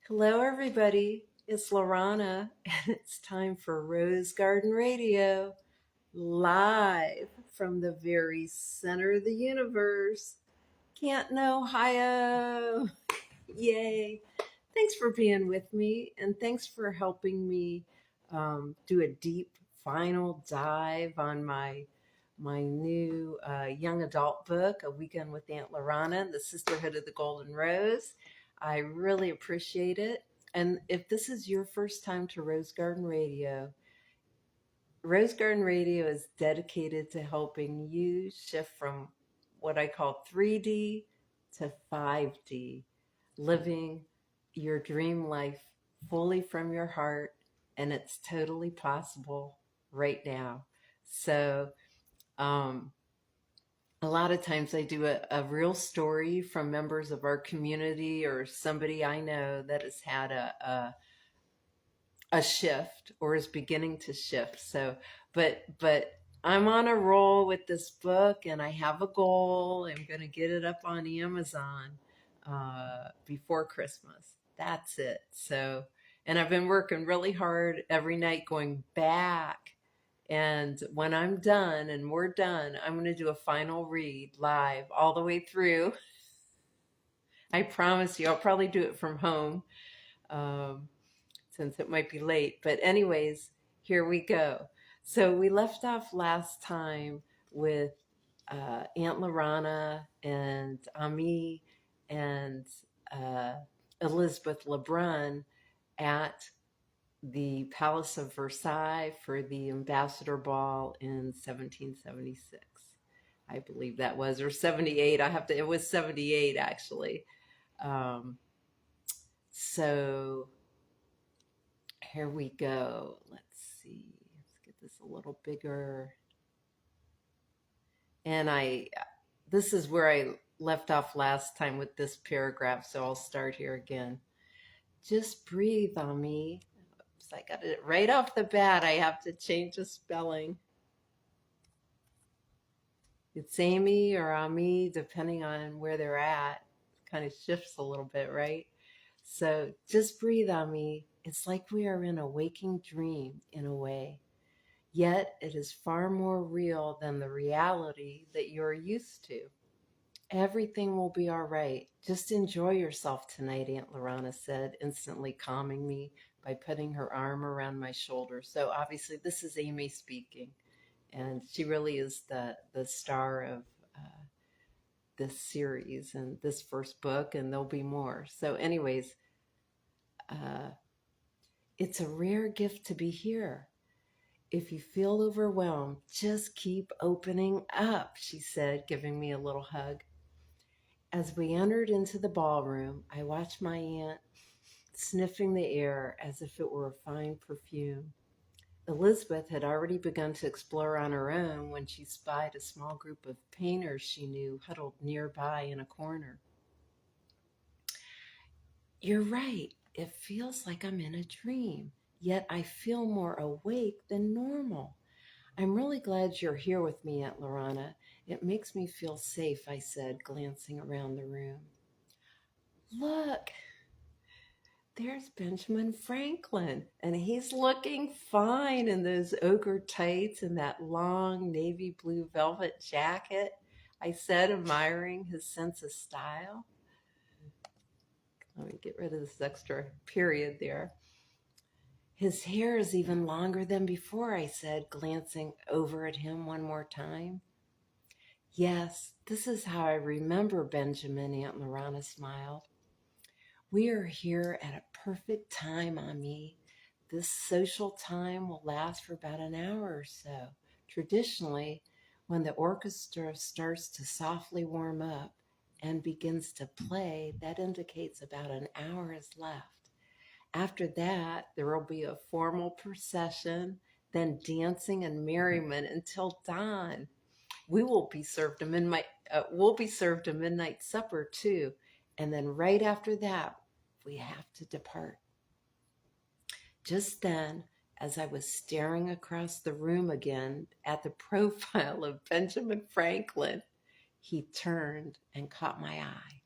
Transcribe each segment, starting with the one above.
Hello, everybody. It's Larana, and it's time for Rose Garden Radio, live from the very center of the universe, Canton, Ohio. Yay. Thanks for being with me, and thanks for helping me do a deep final dive on my new young adult book, A Weekend with Aunt Larana, The Sisterhood of the Golden Rose. I really appreciate it. And if this is your first time to Rose Garden Radio is dedicated to helping you shift from what I call 3D to 5D, living your dream life fully from your heart. And it's totally possible right now. So, um, a lot of times I do a real story from members of our community or somebody I know that has had a shift or is beginning to shift. So, but I'm on a roll with this book and I have a goal. I'm going to get it up on Amazon before Christmas. That's it. So, and I've been working really hard every night going back. And when I'm done and we're done, I'm going to do a final read live all the way through. I promise you, I'll probably do it from home. Since it might be late. But anyways, here we go. So we left off last time with Aunt Larana and Ami and Elizabeth Lebrun at the Palace of Versailles for the Ambassador Ball in 1776. I believe that was, or 78. It was 78 actually. So here we go. Let's see. Let's get this a little bigger. And this is where I left off last time with this paragraph, so I'll start here again. Just breathe on me. Oops, I got it right off the bat. I have to change the spelling. It's Amy or Ami, depending on where they're at. It kind of shifts a little bit, right? So just breathe on me. It's like we are in a waking dream in a way. Yet it is far more real than the reality that you're used to. Everything will be all right. Just enjoy yourself tonight, Aunt Larana said, instantly calming me by putting her arm around my shoulder. So obviously this is Amy speaking, and she really is the star of this series and this first book, and there'll be more. So anyways, it's a rare gift to be here. If you feel overwhelmed, just keep opening up, she said, giving me a little hug. As we entered into the ballroom, I watched my aunt sniffing the air as if it were a fine perfume. Elizabeth had already begun to explore on her own when she spied a small group of painters she knew huddled nearby in a corner. You're right. It feels like I'm in a dream, yet I feel more awake than normal. I'm really glad you're here with me, Aunt Larana. It makes me feel safe, I said, glancing around the room. Look, there's Benjamin Franklin, and he's looking fine in those ochre tights and that long navy blue velvet jacket, I said, admiring his sense of style. Let me get rid of this extra period there. His hair is even longer than before, I said, glancing over at him one more time. Yes, this is how I remember Benjamin, Aunt Larana smiled. We are here at a perfect time, Ami. This social time will last for about an hour or so. Traditionally, when the orchestra starts to softly warm up and begins to play, that indicates about an hour is left. After that, there will be a formal procession, then dancing and merriment until dawn. We'll be served a midnight supper too, and then right after that, we have to depart. Just then, as I was staring across the room again at the profile of Benjamin Franklin, he turned and caught my eye.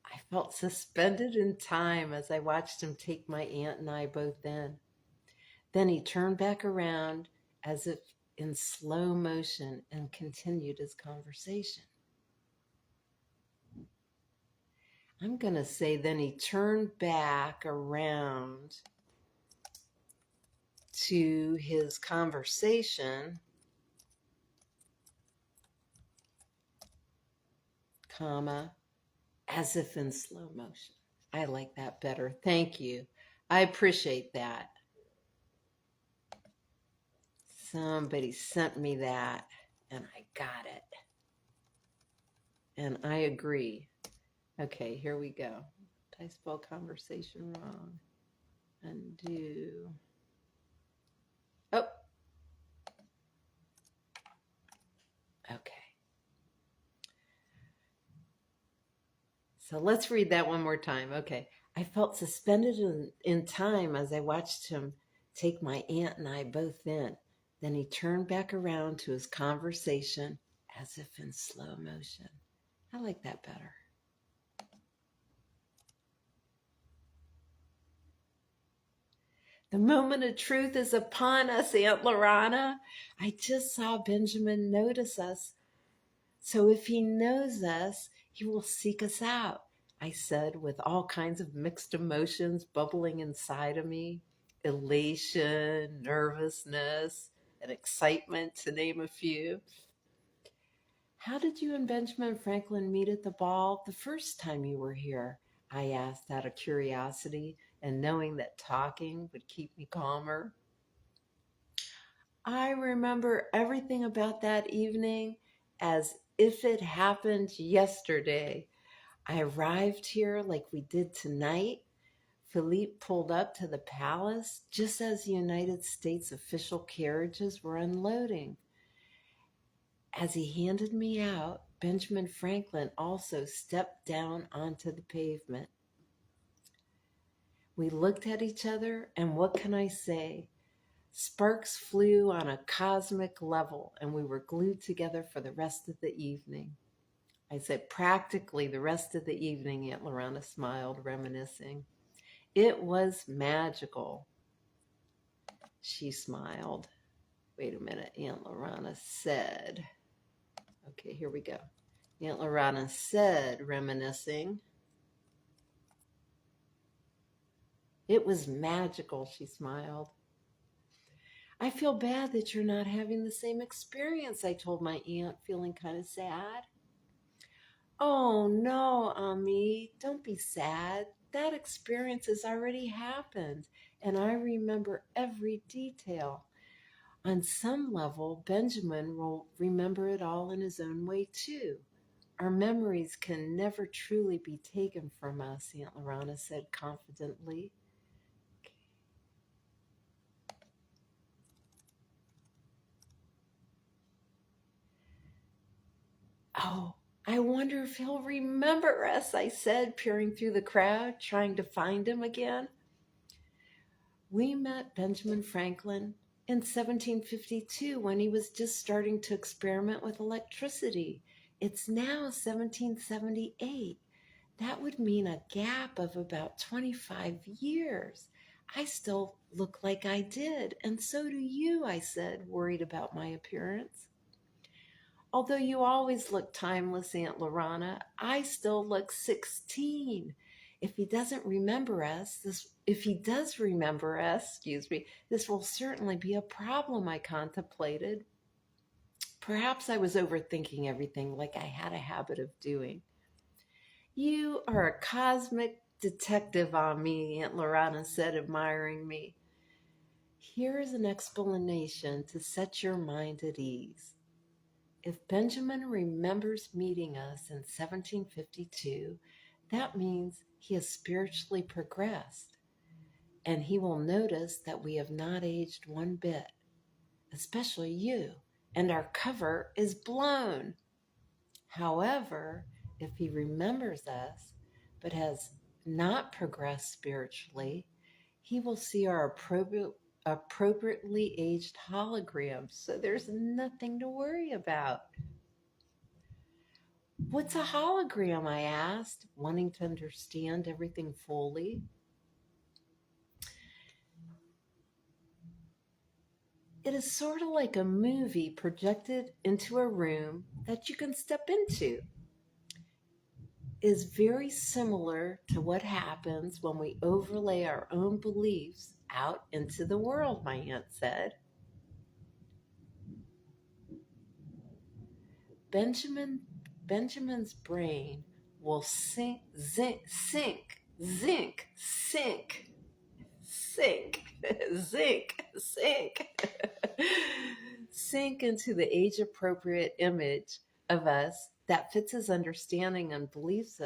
I felt suspended in time as I watched him take my aunt and I both in. Then he turned back around as if in slow motion and continued his conversation. I'm going to say then he turned back around to his conversation, comma, as if in slow motion. I like that better. Thank you. I appreciate that. Somebody sent me that and I got it. And I agree. Okay, here we go. Did I spell conversation wrong? Undo. Oh. Okay. So let's read that one more time. Okay. I felt suspended in time as I watched him take my aunt and I both in. Then he turned back around to his conversation as if in slow motion. I like that better. The moment of truth is upon us, Aunt Larana. I just saw Benjamin notice us. So if he knows us, he will seek us out, I said with all kinds of mixed emotions bubbling inside of me. Elation, nervousness, and excitement, to name a few. How did you and Benjamin Franklin meet at the ball the first time you were here? I asked out of curiosity and knowing that talking would keep me calmer. I remember everything about that evening as if it happened yesterday. I arrived here like we did tonight. Philippe pulled up to the palace just as the United States official carriages were unloading. As he handed me out, Benjamin Franklin also stepped down onto the pavement. We looked at each other, and what can I say? Sparks flew on a cosmic level, and we were glued together for the rest of the evening. I said, practically the rest of the evening, Aunt Larana smiled, reminiscing. It was magical. She smiled. Wait a minute, Aunt Larana said. Okay, here we go. Aunt Larana said, reminiscing. It was magical, she smiled. I feel bad that you're not having the same experience, I told my aunt, feeling kind of sad. Oh, no, Ami, don't be sad. That experience has already happened, and I remember every detail. On some level, Benjamin will remember it all in his own way, too. Our memories can never truly be taken from us, Aunt Larana said confidently. Oh, I wonder if he'll remember us, I said, peering through the crowd, trying to find him again. We met Benjamin Franklin in 1752 when he was just starting to experiment with electricity. It's now 1778. That would mean a gap of about 25 years. I still look like I did, and so do you, I said, worried about my appearance. Although you always look timeless, Aunt Larana, I still look 16. If he does remember us, this will certainly be a problem, I contemplated. Perhaps I was overthinking everything like I had a habit of doing. You are a cosmic detective on me, Aunt Larana said, admiring me. Here is an explanation to set your mind at ease. If Benjamin remembers meeting us in 1752, that means he has spiritually progressed, and he will notice that we have not aged one bit, especially you, and our cover is blown. However, if he remembers us but has not progressed spiritually, he will see our appropriately aged holograms, so there's nothing to worry about. What's a hologram? I asked, wanting to understand everything fully. It is sort of like a movie projected into a room that you can step into. Is very similar to what happens when we overlay our own beliefs out into the world, my aunt said. Benjamin's brain will sink into the age appropriate image of us that fits his understanding and beliefs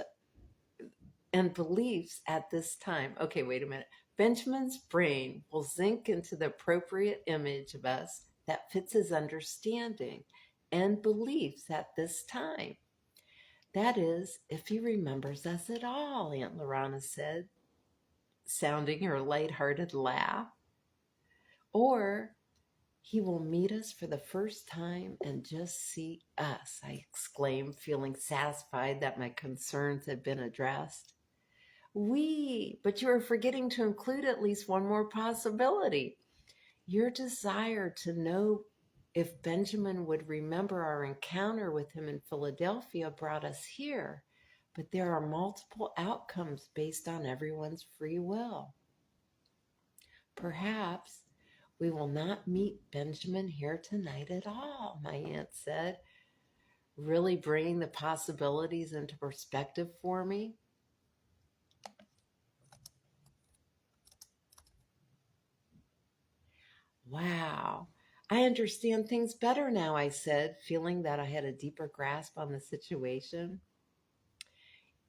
at this time. Okay, wait a minute. Benjamin's brain will sink into the appropriate image of us that fits his understanding and beliefs at this time. That is, if he remembers us at all, Aunt Larana said, sounding her light-hearted laugh. Or he will meet us for the first time and just see us, I exclaimed, feeling satisfied that my concerns had been addressed. But you are forgetting to include at least one more possibility. Your desire to know if Benjamin would remember our encounter with him in Philadelphia brought us here, but there are multiple outcomes based on everyone's free will. Perhaps we will not meet Benjamin here tonight at all, my aunt said, really bringing the possibilities into perspective for me. Wow, I understand things better now, I said, feeling that I had a deeper grasp on the situation.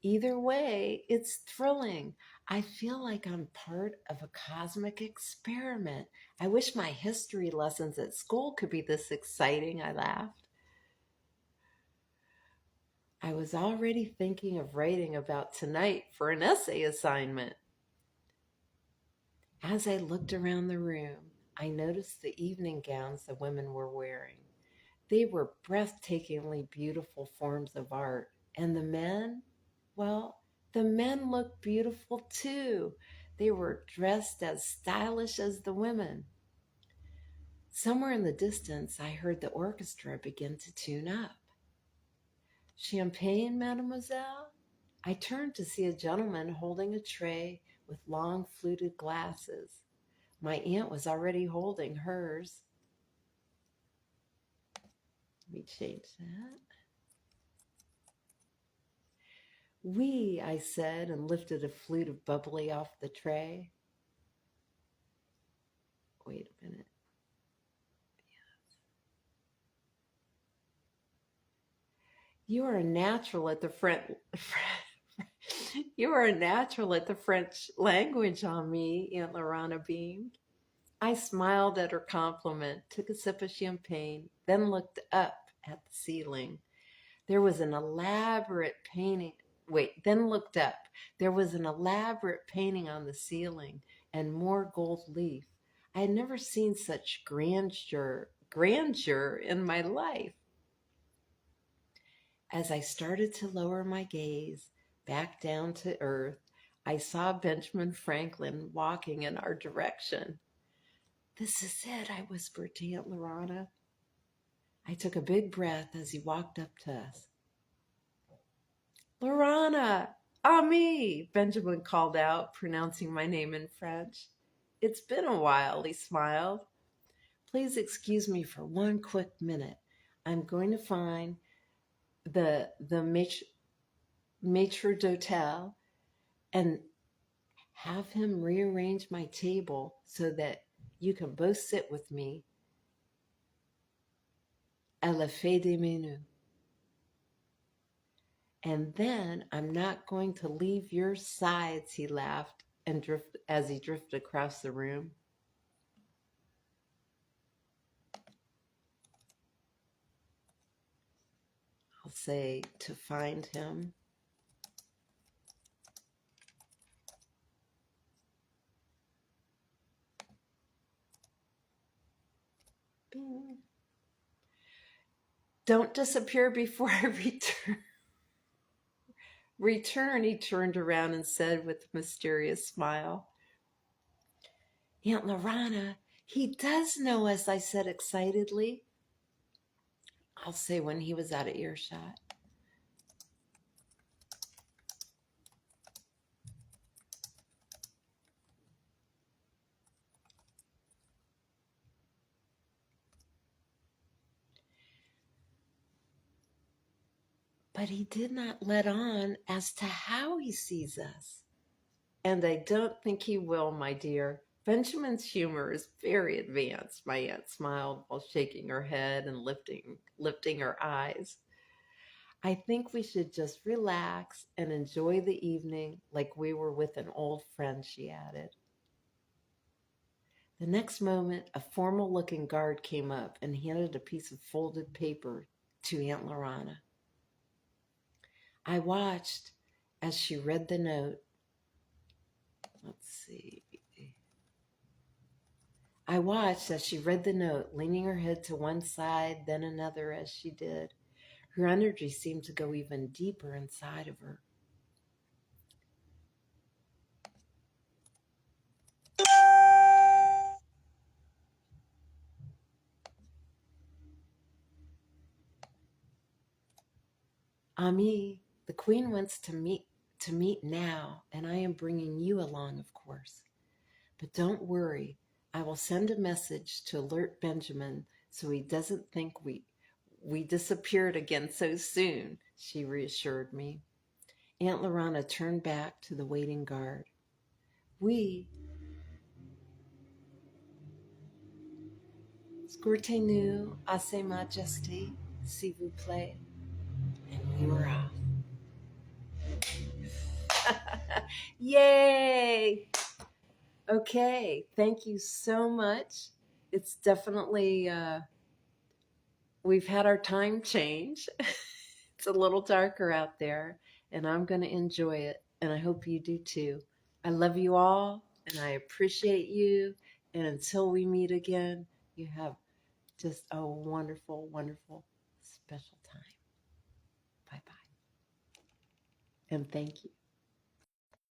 Either way, it's thrilling. I feel like I'm part of a cosmic experiment. I wish my history lessons at school could be this exciting, I laughed. I was already thinking of writing about tonight for an essay assignment. As I looked around the room, I noticed the evening gowns the women were wearing. They were breathtakingly beautiful forms of art. And the men? Well, the men looked beautiful too. They were dressed as stylish as the women. Somewhere in the distance, I heard the orchestra begin to tune up. Champagne, mademoiselle? I turned to see a gentleman holding a tray with long fluted glasses. My aunt was already holding hers. Let me change that. Oui, I said, and lifted a flute of bubbly off the tray. Wait a minute. You are a natural at the You are a natural at the French language on me, Aunt Larana beamed. I smiled at her compliment, took a sip of champagne, then looked up at the ceiling. There was an elaborate painting. Then looked up. There was an elaborate painting on the ceiling and more gold leaf. I had never seen such grandeur in my life. As I started to lower my gaze back down to earth, I saw Benjamin Franklin walking in our direction. This is it, I whispered to Aunt Larana. I took a big breath as he walked up to us. Larana, Ami, Benjamin called out, pronouncing my name in French. It's been a while, he smiled. Please excuse me for one quick minute. I'm going to find the maitre d'hotel and have him rearrange my table so that you can both sit with me à la fin des menus. And then I'm not going to leave your sides, he laughed as he drifted across the room. I'll say to find him. Bing. Don't disappear before I return. return, he turned around and said with a mysterious smile, Aunt Larana, he does know us, I said excitedly. I'll say when he was out of earshot. But he did not let on as to how he sees us. And I don't think he will, my dear. Benjamin's humor is very advanced, my aunt smiled while shaking her head and lifting her eyes. I think we should just relax and enjoy the evening like we were with an old friend, she added. The next moment, a formal-looking guard came up and handed a piece of folded paper to Aunt Larana. I watched as she read the note. Let's see. I watched as she read the note, leaning her head to one side, then another as she did. Her energy seemed to go even deeper inside of her. Ami, the queen wants to meet now, and I am bringing you along, of course. But don't worry, I will send a message to alert Benjamin so he doesn't think we disappeared again so soon, she reassured me. Aunt Larana turned back to the waiting guard. We, Scourtez-nous à ses majestés, s'il vous plaît. And we were off. Yay! Okay, thank you so much. It's definitely, we've had our time change. It's a little darker out there, and I'm going to enjoy it, and I hope you do too. I love you all, and I appreciate you, and until we meet again, you have just a wonderful, wonderful, special time. Bye-bye, and thank you.